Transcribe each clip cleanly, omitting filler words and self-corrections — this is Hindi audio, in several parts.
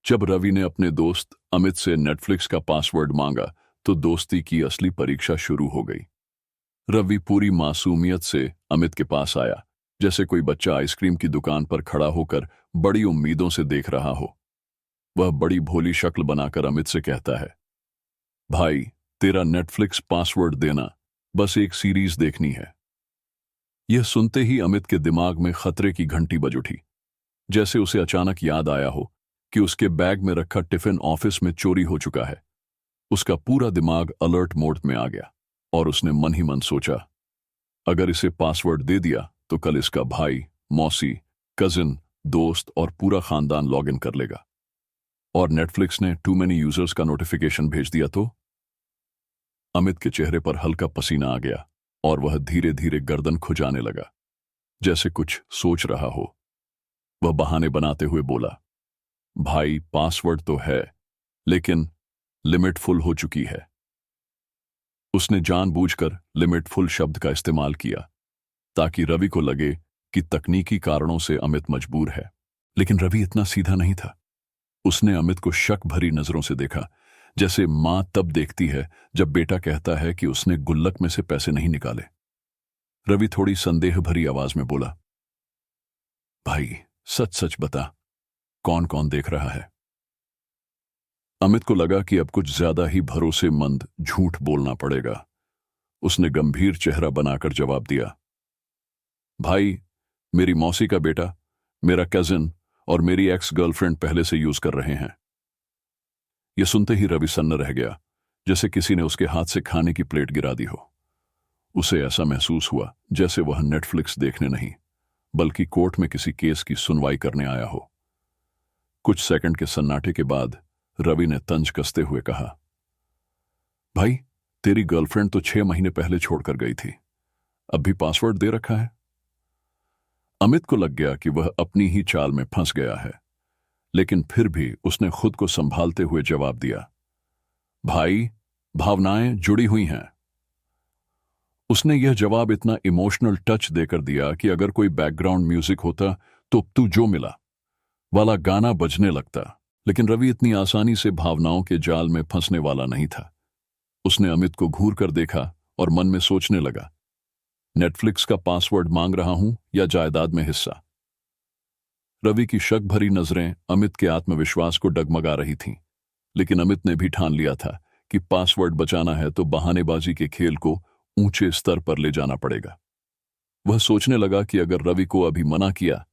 जब रवि ने अपने दोस्त अमित से नेटफ्लिक्स का पासवर्ड मांगा तो दोस्ती की असली परीक्षा शुरू हो गई। रवि पूरी मासूमियत से अमित के पास आया, जैसे कोई बच्चा आइसक्रीम की दुकान पर खड़ा होकर बड़ी उम्मीदों से देख रहा हो। वह बड़ी भोली शक्ल बनाकर अमित से कहता है, भाई तेरा नेटफ्लिक्स पासवर्ड देना, बस एक सीरीज देखनी है। यह सुनते ही अमित के दिमाग में खतरे की घंटी बज उठी, जैसे उसे अचानक याद आया हो कि उसके बैग में रखा टिफिन ऑफिस में चोरी हो चुका है। उसका पूरा दिमाग अलर्ट मोड में आ गया और उसने मन ही मन सोचा, अगर इसे पासवर्ड दे दिया तो कल इसका भाई, मौसी, कजिन, दोस्त और पूरा खानदान लॉगिन कर लेगा। और नेटफ्लिक्स ने टू मेनी यूजर्स का नोटिफिकेशन भेज दिया तो? अमित के चेहरे पर हल्का पसीना आ गया और वह धीरे धीरे गर्दन खुजाने लगा, जैसे कुछ सोच रहा हो। वह बहाने बनाते हुए बोला, भाई पासवर्ड तो है, लेकिन लिमिट फुल हो चुकी है। उसने जानबूझकर लिमिट फुल शब्द का इस्तेमाल किया ताकि रवि को लगे कि तकनीकी कारणों से अमित मजबूर है, लेकिन रवि इतना सीधा नहीं था। उसने अमित को शक भरी नजरों से देखा, जैसे मां तब देखती है जब बेटा कहता है कि उसने गुल्लक में से पैसे नहीं निकाले। रवि थोड़ी संदेह भरी आवाज में बोला, भाई सच सच बता, कौन कौन देख रहा है? अमित को लगा कि अब कुछ ज्यादा ही भरोसेमंद झूठ बोलना पड़ेगा। उसने गंभीर चेहरा बनाकर जवाब दिया, भाई मेरी मौसी का बेटा, मेरा कजिन और मेरी एक्स गर्लफ्रेंड पहले से यूज कर रहे हैं। यह सुनते ही रवि सन्न रह गया, जैसे किसी ने उसके हाथ से खाने की प्लेट गिरा दी हो। उसे ऐसा महसूस हुआ जैसे वह नेटफ्लिक्स देखने नहीं, बल्कि कोर्ट में किसी केस की सुनवाई करने आया हो। कुछ सेकंड के सन्नाटे के बाद रवि ने तंज कसते हुए कहा, भाई तेरी गर्लफ्रेंड तो 6 महीने पहले छोड़कर गई थी, अब भी पासवर्ड दे रखा है? अमित को लग गया कि वह अपनी ही चाल में फंस गया है, लेकिन फिर भी उसने खुद को संभालते हुए जवाब दिया, भाई भावनाएं जुड़ी हुई हैं। उसने यह जवाब इतना इमोशनल टच देकर दिया कि अगर कोई बैकग्राउंड म्यूजिक होता तो तू जो मिला वाला गाना बजने लगता, लेकिन रवि इतनी आसानी से भावनाओं के जाल में फंसने वाला नहीं था। उसने अमित को घूर कर देखा और मन में सोचने लगा, नेटफ्लिक्स का पासवर्ड मांग रहा हूं या जायदाद में हिस्सा? रवि की शक भरी नजरें अमित के आत्मविश्वास को डगमगा रही थीं, लेकिन अमित ने भी ठान लिया था कि पासवर्ड बचाना है तो बहानेबाजी के खेल को ऊंचे स्तर पर ले जाना पड़ेगा। वह सोचने लगा कि अगर रवि को अभी मना किया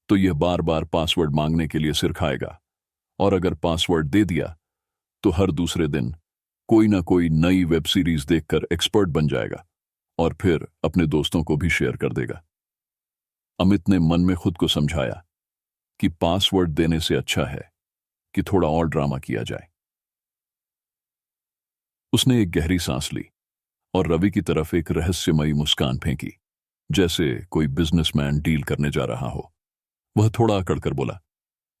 तो यह बार बार पासवर्ड मांगने के लिए सिर खाएगा, और अगर पासवर्ड दे दिया तो हर दूसरे दिन कोई ना कोई नई वेब सीरीज देखकर एक्सपर्ट बन जाएगा और फिर अपने दोस्तों को भी शेयर कर देगा। अमित ने मन में खुद को समझाया कि पासवर्ड देने से अच्छा है कि थोड़ा और ड्रामा किया जाए। उसने एक गहरी सांस ली और रवि की तरफ एक रहस्यमयी मुस्कान फेंकी, जैसे कोई बिजनेसमैन डील करने जा रहा हो। वह थोड़ा अकड़कर बोला,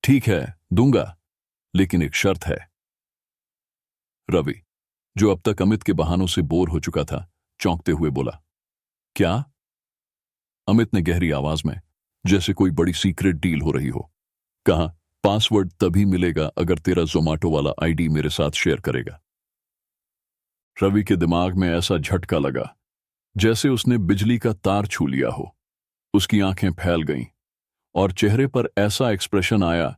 ठीक है दूंगा, लेकिन एक शर्त है। रवि, जो अब तक अमित के बहानों से बोर हो चुका था, चौंकते हुए बोला, क्या? अमित ने गहरी आवाज में, जैसे कोई बड़ी सीक्रेट डील हो रही हो, कहा, पासवर्ड तभी मिलेगा अगर तेरा जोमेटो वाला आईडी मेरे साथ शेयर करेगा। रवि के दिमाग में ऐसा झटका लगा जैसे उसने बिजली का तार छू लिया हो। उसकी आंखें फैल गईं और चेहरे पर ऐसा एक्सप्रेशन आया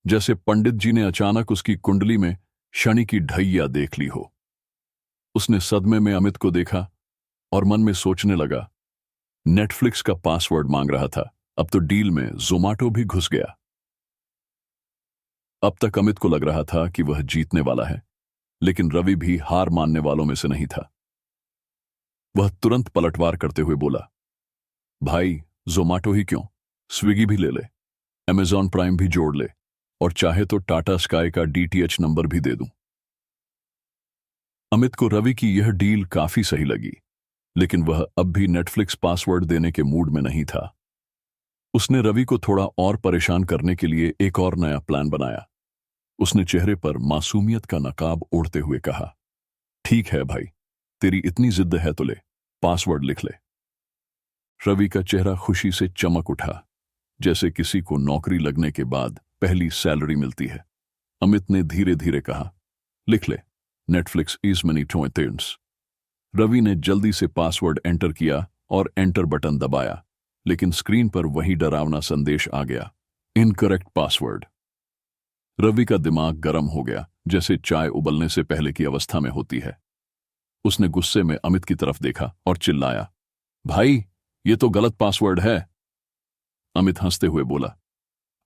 जैसे पंडित जी ने अचानक उसकी कुंडली में शनि की ढैया देख ली हो। उसने सदमे में अमित को देखा और मन में सोचने लगा, नेटफ्लिक्स का पासवर्ड मांग रहा था, अब तो डील में जोमेटो भी घुस गया। अब तक अमित को लग रहा था कि वह जीतने वाला है, लेकिन रवि भी हार मानने वालों में से नहीं था। वह तुरंत पलटवार करते हुए बोला, भाई जोमेटो ही क्यों, स्विगी भी ले ले, अमेजॉन प्राइम भी जोड़ ले, और चाहे तो टाटा स्काई का डीटीएच नंबर भी दे दूं। अमित को रवि की यह डील काफी सही लगी, लेकिन वह अब भी नेटफ्लिक्स पासवर्ड देने के मूड में नहीं था। उसने रवि को थोड़ा और परेशान करने के लिए एक और नया प्लान बनाया। उसने चेहरे पर मासूमियत का नकाब ओढ़ते हुए कहा, ठीक है भाई, तेरी इतनी जिद्द है तो ले, पासवर्ड लिख ले। रवि का चेहरा खुशी से चमक उठा, जैसे किसी को नौकरी लगने के बाद पहली सैलरी मिलती है। अमित ने धीरे धीरे कहा, लिख ले, नेटफ्लिक्स इज मनी टोइटेंस। रवि ने जल्दी से पासवर्ड एंटर किया और एंटर बटन दबाया, लेकिन स्क्रीन पर वही डरावना संदेश आ गया, इनकरेक्ट पासवर्ड। रवि का दिमाग गर्म हो गया, जैसे चाय उबलने से पहले की अवस्था में होती है। उसने गुस्से में अमित की तरफ देखा और चिल्लाया, भाई ये तो गलत पासवर्ड है। अमित हंसते हुए बोला,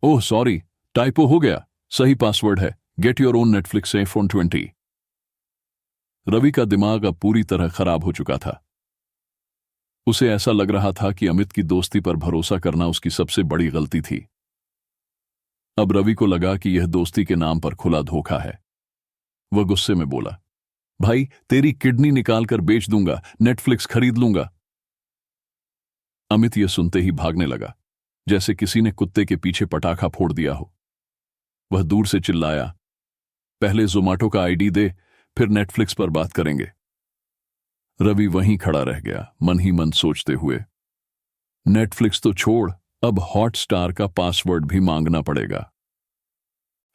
ओह सॉरी, टाइपो हो गया, सही पासवर्ड है, get your own Netflix iPhone 20। Ravi का दिमाग अब पूरी तरह खराब हो चुका था। उसे ऐसा लग रहा था कि अमित की दोस्ती पर भरोसा करना उसकी सबसे बड़ी गलती थी। अब रवि को लगा कि यह दोस्ती के नाम पर खुला धोखा है। वह गुस्से में बोला, भाई तेरी किडनी निकालकर बेच दूंगा, नेटफ्लिक्स खरीद लूंगा। अमित यह सुनते ही भागने लगा, जैसे किसी ने कुत्ते के पीछे पटाखा फोड़ दिया हो। वह दूर से चिल्लाया, पहले जोमाटो का आईडी दे, फिर नेटफ्लिक्स पर बात करेंगे। रवि वहीं खड़ा रह गया, मन ही मन सोचते हुए, नेटफ्लिक्स तो छोड़, अब हॉटस्टार का पासवर्ड भी मांगना पड़ेगा।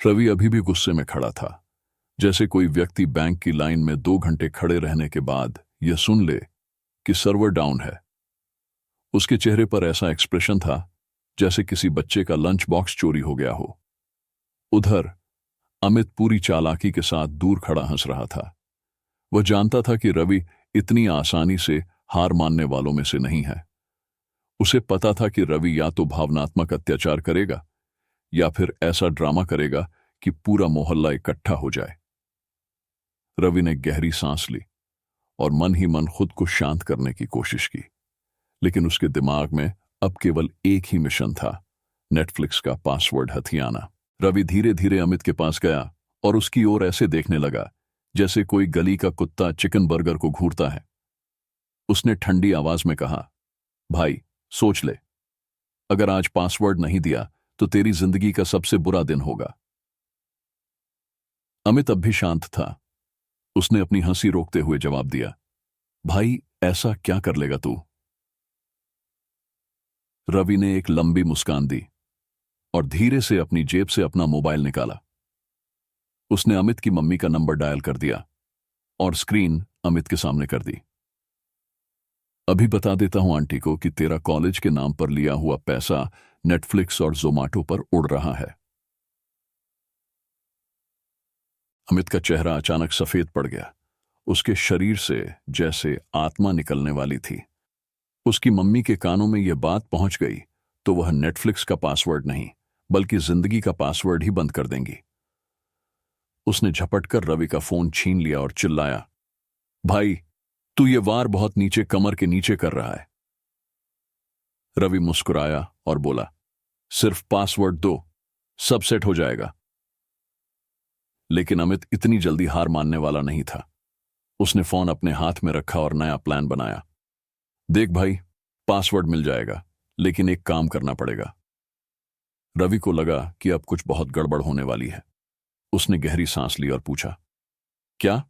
रवि अभी भी गुस्से में खड़ा था, जैसे कोई व्यक्ति बैंक की लाइन में 2 घंटे खड़े रहने के बाद यह सुन ले कि सर्वर डाउन है। उसके चेहरे पर ऐसा एक्सप्रेशन था जैसे किसी बच्चे का लंच बॉक्स चोरी हो गया हो। उधर अमित पूरी चालाकी के साथ दूर खड़ा हंस रहा था। वह जानता था कि रवि इतनी आसानी से हार मानने वालों में से नहीं है। उसे पता था कि रवि या तो भावनात्मक अत्याचार करेगा या फिर ऐसा ड्रामा करेगा कि पूरा मोहल्ला इकट्ठा हो जाए। रवि ने गहरी सांस ली और मन ही मन खुद को शांत करने की कोशिश की, लेकिन उसके दिमाग में अब केवल एक ही मिशन था, नेटफ्लिक्स का पासवर्ड हथियाना। रवि धीरे धीरे अमित के पास गया और उसकी ओर ऐसे देखने लगा जैसे कोई गली का कुत्ता चिकन बर्गर को घूरता है। उसने ठंडी आवाज में कहा, भाई सोच ले, अगर आज पासवर्ड नहीं दिया तो तेरी जिंदगी का सबसे बुरा दिन होगा। अमित अब भी शांत था। उसने अपनी हंसी रोकते हुए जवाब दिया, भाई ऐसा क्या कर लेगा तू? रवि ने एक लंबी मुस्कान दी और धीरे से अपनी जेब से अपना मोबाइल निकाला। उसने अमित की मम्मी का नंबर डायल कर दिया और स्क्रीन अमित के सामने कर दी। अभी बता देता हूं आंटी को कि तेरा कॉलेज के नाम पर लिया हुआ पैसा नेटफ्लिक्स और जोमाटो पर उड़ रहा है। अमित का चेहरा अचानक सफेद पड़ गया। उसके शरीर से जैसे आत्मा निकलने वाली थी। उसकी मम्मी के कानों में यह बात पहुंच गई तो वह नेटफ्लिक्स का पासवर्ड नहीं बल्कि जिंदगी का पासवर्ड ही बंद कर देंगी। उसने झपटकर रवि का फोन छीन लिया और चिल्लाया, भाई तू ये वार बहुत नीचे, कमर के नीचे कर रहा है। रवि मुस्कुराया और बोला, सिर्फ पासवर्ड दो, सब सेट हो जाएगा। लेकिन अमित इतनी जल्दी हार मानने वाला नहीं था। उसने फोन अपने हाथ में रखा और नया प्लान बनाया। देख भाई, पासवर्ड मिल जाएगा, लेकिन एक काम करना पड़ेगा। रवि को लगा कि अब कुछ बहुत गड़बड़ होने वाली है। उसने गहरी सांस ली और पूछा, क्या?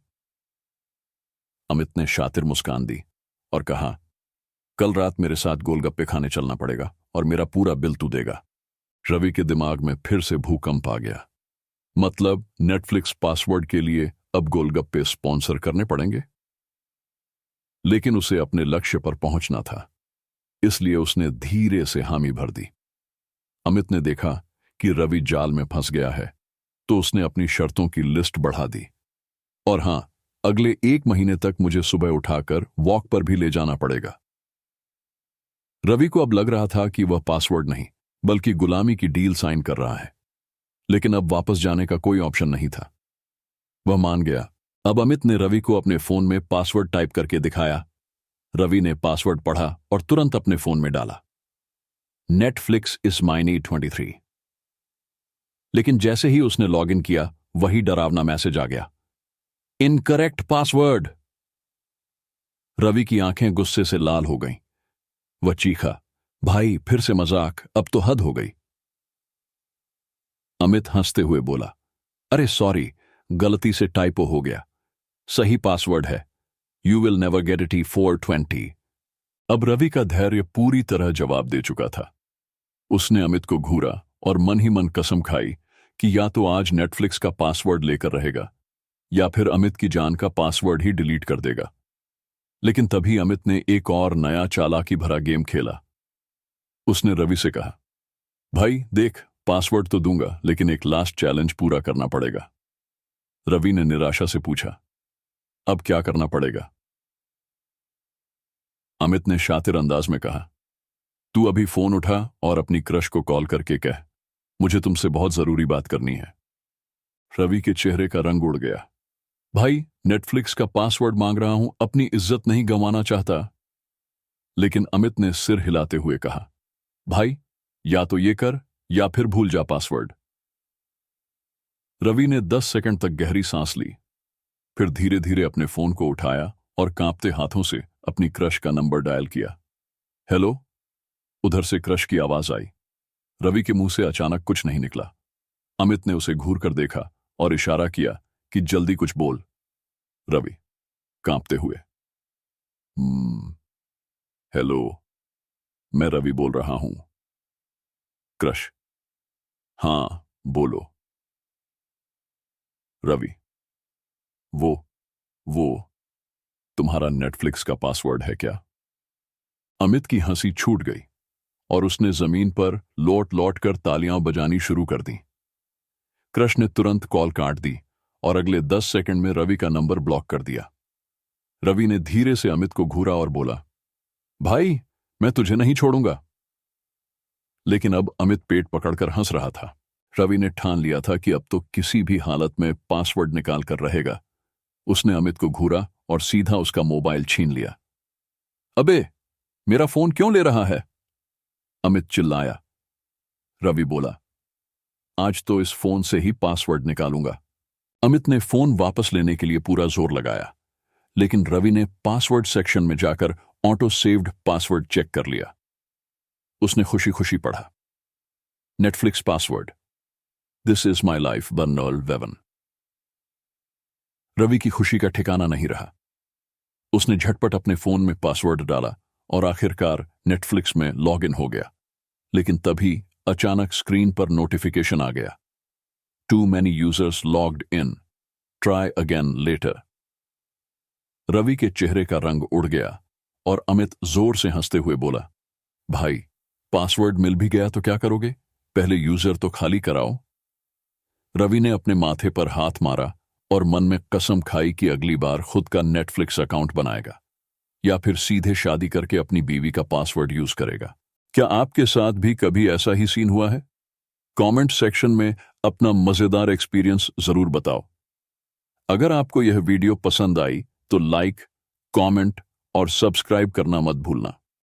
अमित ने शातिर मुस्कान दी और कहा, कल रात मेरे साथ गोलगप्पे खाने चलना पड़ेगा और मेरा पूरा बिल तू देगा। रवि के दिमाग में फिर से भूकंप आ गया। मतलब नेटफ्लिक्स पासवर्ड के लिए अब गोलगप्पे स्पॉन्सर करने पड़ेंगे? लेकिन उसे अपने लक्ष्य पर पहुंचना था, इसलिए उसने धीरे से हामी भर दी। अमित ने देखा कि रवि जाल में फंस गया है, तो उसने अपनी शर्तों की लिस्ट बढ़ा दी। और हां, अगले 1 महीने तक मुझे सुबह उठाकर वॉक पर भी ले जाना पड़ेगा। रवि को अब लग रहा था कि वह पासवर्ड नहीं बल्कि गुलामी की डील साइन कर रहा है, लेकिन अब वापस जाने का कोई ऑप्शन नहीं था। वह मान गया। अब अमित ने रवि को अपने फोन में पासवर्ड टाइप करके दिखाया। रवि ने पासवर्ड पढ़ा और तुरंत अपने फोन में डाला, नेटफ्लिक्स इज माई नीड 23। लेकिन जैसे ही उसने लॉगिन किया, वही डरावना मैसेज आ गया, इनकरेक्ट पासवर्ड। रवि की आंखें गुस्से से लाल हो गईं। वह चीखा, भाई फिर से मजाक, अब तो हद हो गई। अमित हंसते हुए बोला, अरे सॉरी, गलती से टाइपो हो गया, सही पासवर्ड है, you will never get it 420। अब रवि का धैर्य पूरी तरह जवाब दे चुका था। उसने अमित को घूरा और मन ही मन कसम खाई कि या तो आज नेटफ्लिक्स का पासवर्ड लेकर रहेगा या फिर अमित की जान का पासवर्ड ही डिलीट कर देगा। लेकिन तभी अमित ने एक और नया चालाकी भरा गेम खेला। उसने रवि से कहा, भाई देख, पासवर्ड तो दूंगा लेकिन एक लास्ट चैलेंज पूरा करना पड़ेगा। रवि ने निराशा से पूछा, अब क्या करना पड़ेगा? अमित ने शातिर अंदाज में कहा, तू अभी फोन उठा और अपनी क्रश को कॉल करके कह, मुझे तुमसे बहुत जरूरी बात करनी है। रवि के चेहरे का रंग उड़ गया। भाई, नेटफ्लिक्स का पासवर्ड मांग रहा हूं, अपनी इज्जत नहीं गंवाना चाहता। लेकिन अमित ने सिर हिलाते हुए कहा, भाई या तो ये कर या फिर भूल जा पासवर्ड। रवि ने 10 सेकंड तक गहरी सांस ली, फिर धीरे धीरे अपने फोन को उठाया और कांपते हाथों से अपनी क्रश का नंबर डायल किया। हेलो, उधर से क्रश की आवाज आई। रवि के मुंह से अचानक कुछ नहीं निकला। अमित ने उसे घूर कर देखा और इशारा किया कि जल्दी कुछ बोल। रवि कांपते हुए, हेलो, मैं रवि बोल रहा हूं। क्रश, हां बोलो। रवि, वो तुम्हारा नेटफ्लिक्स का पासवर्ड है क्या? अमित की हंसी छूट गई और उसने जमीन पर लौट लौट कर तालियां बजानी शुरू कर दी। क्रश ने तुरंत कॉल काट दी और अगले 10 सेकंड में रवि का नंबर ब्लॉक कर दिया। रवि ने धीरे से अमित को घूरा और बोला, भाई मैं तुझे नहीं छोड़ूंगा। लेकिन अब अमित पेट पकड़कर हंस रहा था। रवि ने ठान लिया था कि अब तो किसी भी हालत में पासवर्ड निकाल कर रहेगा। उसने अमित को घूरा और सीधा उसका मोबाइल छीन लिया। अबे, मेरा फोन क्यों ले रहा है? अमित चिल्लाया। रवि बोला, आज तो इस फोन से ही पासवर्ड निकालूंगा। अमित ने फोन वापस लेने के लिए पूरा जोर लगाया, लेकिन रवि ने पासवर्ड सेक्शन में जाकर ऑटो सेव्ड पासवर्ड चेक कर लिया। उसने खुशी खुशी पढ़ा, Netflix password, this is my life Burnol वेवन। रवि की खुशी का ठिकाना नहीं रहा। उसने झटपट अपने फोन में पासवर्ड डाला और आखिरकार नेटफ्लिक्स में लॉग इन हो गया। लेकिन तभी अचानक स्क्रीन पर नोटिफिकेशन आ गया, too many users logged in, try again later. Ravi के चेहरे का रंग उड़ गया और अमित जोर से हंसते हुए बोला, भाई पासवर्ड मिल भी गया तो क्या करोगे? पहले यूजर तो खाली कराओ। रवि ने अपने माथे पर हाथ मारा और मन में कसम खाई कि अगली बार खुद का नेटफ्लिक्स अकाउंट बनाएगा या फिर सीधे शादी करके अपनी बीवी का पासवर्ड यूज करेगा। क्या आपके साथ भी कभी ऐसा ही सीन हुआ है? कमेंट सेक्शन में अपना मजेदार एक्सपीरियंस जरूर बताओ। अगर आपको यह वीडियो पसंद आई तो लाइक, कमेंट और सब्सक्राइब करना मत भूलना।